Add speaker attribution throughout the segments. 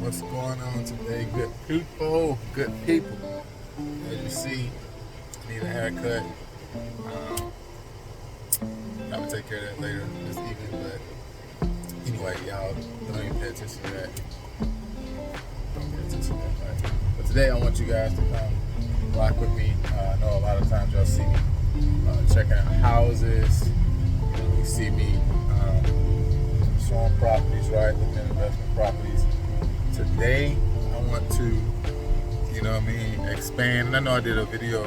Speaker 1: What's going on today, good people? Good people. As you see, need a haircut. I'm gonna take care of that later this evening. But anyway, y'all don't even pay attention to that. Don't pay attention to that. Right? But today I want you guys to come rock with me. I know a lot of times y'all see me checking out houses. You see me showing properties, right? Looking at investment properties. Today, I want to, expand. And I know I did a video,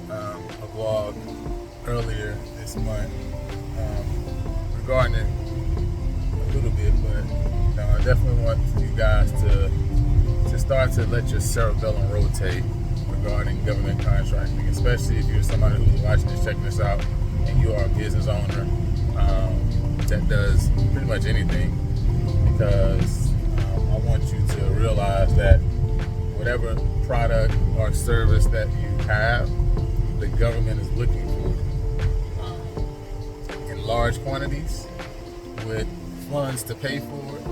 Speaker 1: a vlog earlier this month regarding it a little bit, but I definitely want you guys to start to let your cerebellum rotate regarding government contracting, especially if you're somebody who's watching this, checking this out, and you are a business owner that does pretty much anything, because I want you to realize that whatever product or service that you have, the government is looking for in large quantities with funds to pay for it.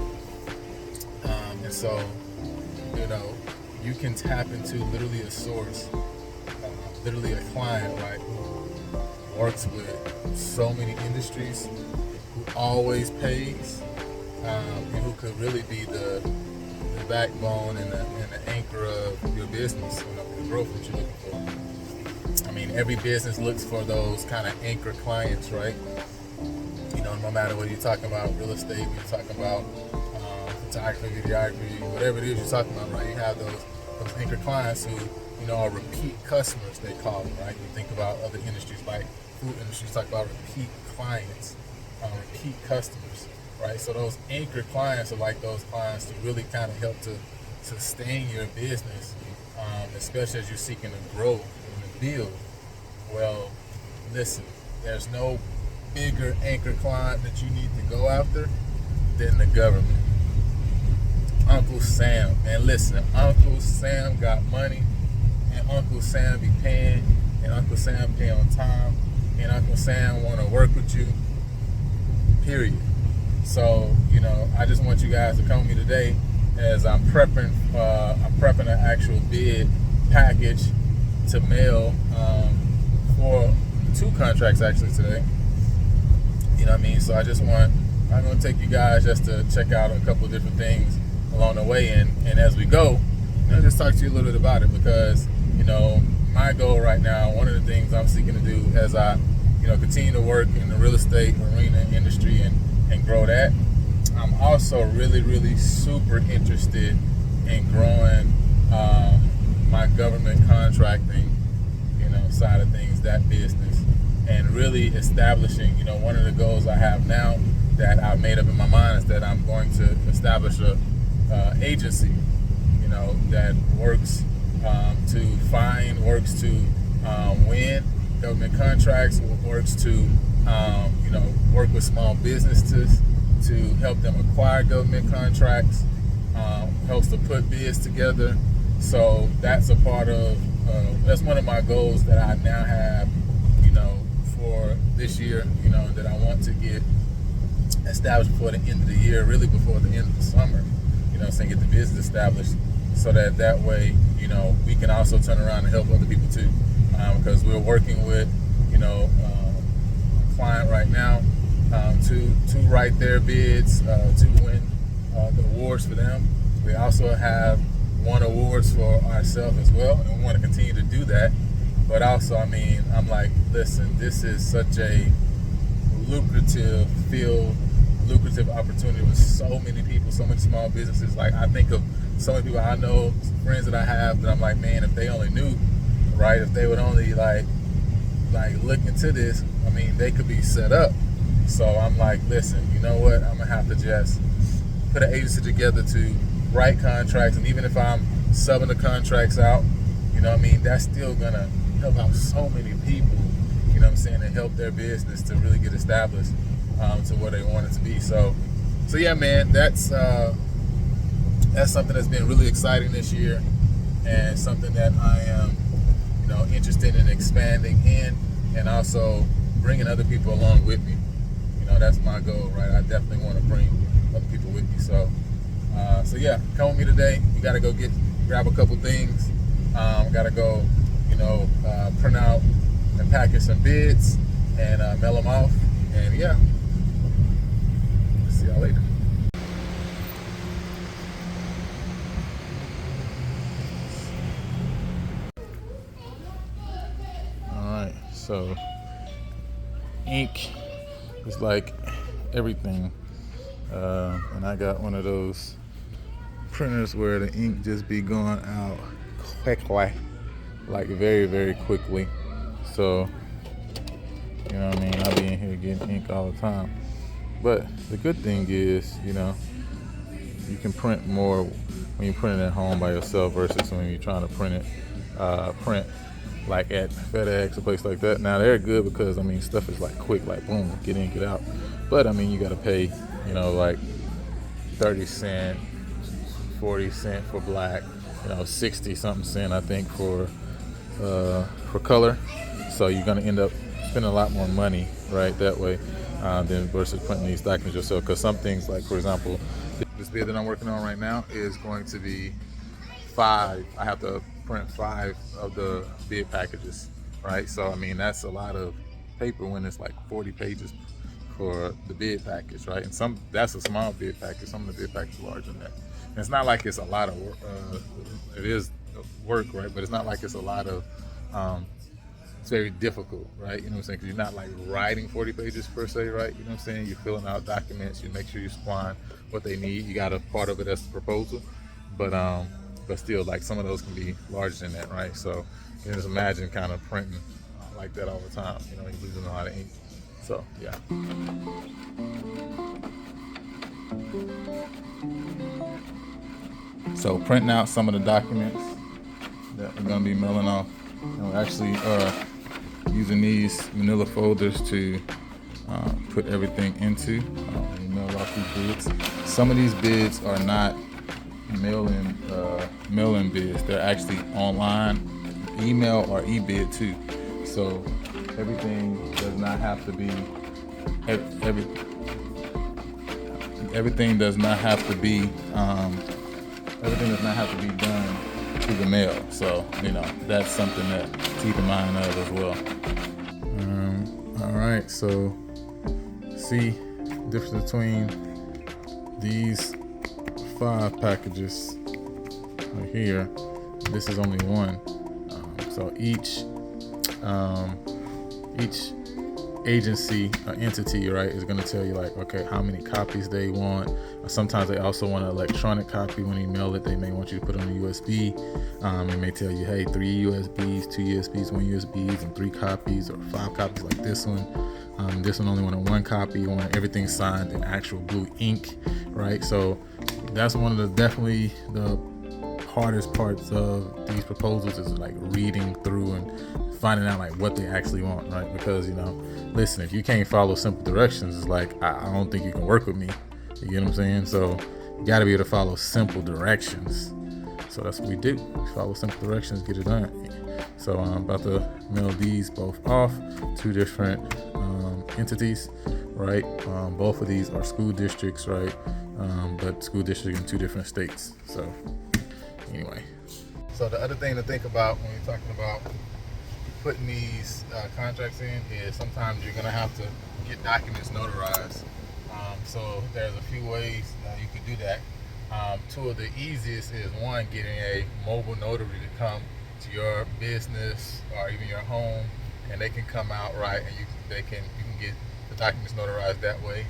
Speaker 1: And so, you can tap into literally a source, literally a client, right, who works with so many industries, who always pays, and who could really be the backbone and the anchor of your business, the growth that you're looking for. I mean, every business looks for those kind of anchor clients, right? No matter what you're talking about, real estate, when you're talking about photography, videography, whatever it is you're talking about, right? You have those anchor clients who, are repeat customers, they call them, right? You think about other industries like food industries, talk about repeat clients, repeat customers, right? So those anchor clients are like those clients to really kind of help to sustain your business, especially as you're seeking to grow and build. Well, listen, there's no bigger anchor client that you need to go after than the government. Uncle Sam. And listen, Uncle Sam got money, and Uncle Sam be paying, and Uncle Sam pay on time, and Uncle Sam want to work with you, period. So, I just want you guys to come with me today as I'm prepping an actual bid package to mail for 2 contracts actually today. So I'm going to take you guys just to check out a couple of different things along the way, and as we go, just talk to you a little bit about it, because, my goal right now, one of the things I'm seeking to do as I, continue to work in the real estate arena industry and grow that, I'm also really, really super interested in growing my government contracting, side of things, that business, and really establishing, one of the goals I have now that I've made up in my mind is that I'm going to establish a agency, that works to find, works to win government contracts, works to work with small businesses to help them acquire government contracts, helps to put bids together. So that's a part of that's one of my goals that I now have, for this year, that I want to get established before the end of the year, really before the end of the summer, saying get the business established, so that way, we can also turn around and help other people too, because we're working with, a client right now to write their bids, to win the awards for them. We also have won awards for ourselves as well, and we want to continue to do that. But also, I'm like, listen, this is such a lucrative field, lucrative opportunity with so many people, so many small businesses. Like, I think of so many people I know, friends that I have, that I'm like, man, if they only knew, right? If they would only like look into this, they could be set up. So I'm like, listen, you know what? I'm gonna have to just put an agency together to write contracts, and even if I'm subbing the contracts out, that's still gonna help out so many people, and help their business to really get established to where they want it to be. So yeah, man, that's something that's been really exciting this year, and something that I am, interested in expanding in, and also bringing other people along with me. That's my goal, right? I definitely want to bring other people with me. So So yeah, come with me today. We gotta go grab a couple things. Gotta go, print out and package some bids and mail them off. And yeah, see y'all later. All right, so ink is like everything, and I got one of those printers where the ink just be going out quickly, like very, very quickly. So, you know what I mean? I be in here getting ink all the time. But the good thing is, you can print more when you print it at home by yourself versus when you're trying to print like at FedEx, a place like that. Now they're good because stuff is like quick, like boom, get in, get out. But you gotta pay, like 30 cent, 40 cent for black, 60 something cent I think for color. So you're gonna end up spending a lot more money, right, that way, than versus printing these documents yourself. Because some things, like for example, this bid that I'm working on right now is going to be 5. I have to print 5 of the bid packages, right? So that's a lot of paper when it's like 40 pages for the bid package, right? And that's a small bid package. Some of the bid packages are larger than that. And it's not like it's a lot of work. It is work, right? But it's not like it's a lot of. It's very difficult, right? You know what I'm saying? Because you're not like writing 40 pages per se, right? You know what I'm saying? You're filling out documents. You make sure you're supplying what they need. You got a part of it as a proposal, but still, like some of those can be larger than that, right? So you can just imagine kind of printing like that all the time. You're losing a lot of ink. So yeah. So printing out some of the documents that we're gonna be mailing off, and we're actually using these manila folders to put everything into and mail off these bids. Some of these bids are not mail-in bids. They're actually online, email or e-bid too. So everything does not have to be everything does not have to be done through the mail. So that's something that to keep in mind of as well. All right, so see the difference between these 5 packages right here. This is only 1. So each agency entity, right, is going to tell you like, okay, how many copies they want. Sometimes they also want an electronic copy. When you mail it, they may want you to put it on a USB. They may tell you, hey, 3 USBs, 2 USBs, 1 USBs, and 3 copies or 5 copies like this one. This one only wanted 1 copy. You want everything signed in actual blue ink, right? So that's one of the definitely the hardest parts of these proposals is like reading through and finding out like what they actually want, right? Because listen, if you can't follow simple directions, it's like I don't think you can work with me. You get what I'm saying? So you got to be able to follow simple directions. So that's what we do. We follow simple directions, get it done. So I'm about to mail these both off, 2 different entities, right? Both of these are school districts, right? But school districts in 2 different states. So anyway. So the other thing to think about when you're talking about putting these contracts in is sometimes you're going to have to get documents notarized. So there's a few ways you can do that. 2 of the easiest is, 1, getting a mobile notary to come to your business or even your home, and they can come out, right, and you can get the documents notarized that way.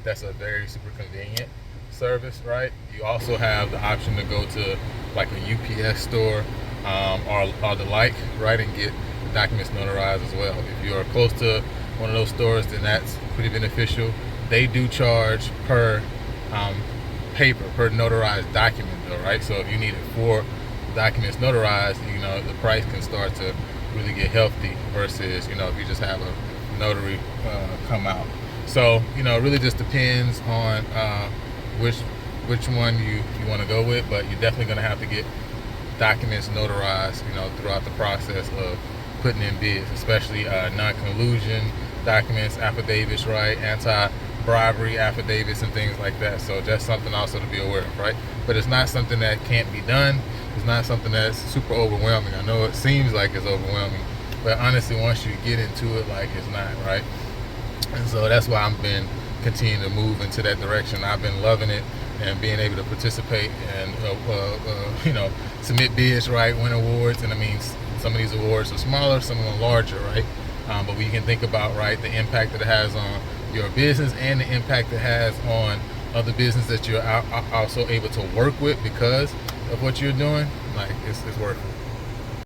Speaker 1: That's a very super convenient service, right? You also have the option to go to like a UPS store or the like, right, and get the documents notarized as well. If you are close to one of those stores, then that's pretty beneficial. They do charge per paper, per notarized document though, right? So if you need 4 documents notarized, the price can start to really get healthy versus, if you just have a notary come out. So, it really just depends on which one you want to go with, but you're definitely going to have to get documents notarized, throughout the process of putting in bids, especially non-collusion documents, affidavits, right, bribery affidavits and things like that. So that's something also to be aware of, right? But it's not something that can't be done. It's not something that's super overwhelming. I know it seems like it's overwhelming, but honestly, once you get into it, like, it's not, right? And so that's why I've been continuing to move into that direction. I've been loving it and being able to participate and submit bids, right, win awards. And I mean, some of these awards are smaller, some of them larger, right? But we can think about, right, the impact that it has on your business and the impact it has on other business that you're also able to work with because of what you're doing. Like, it's worth it.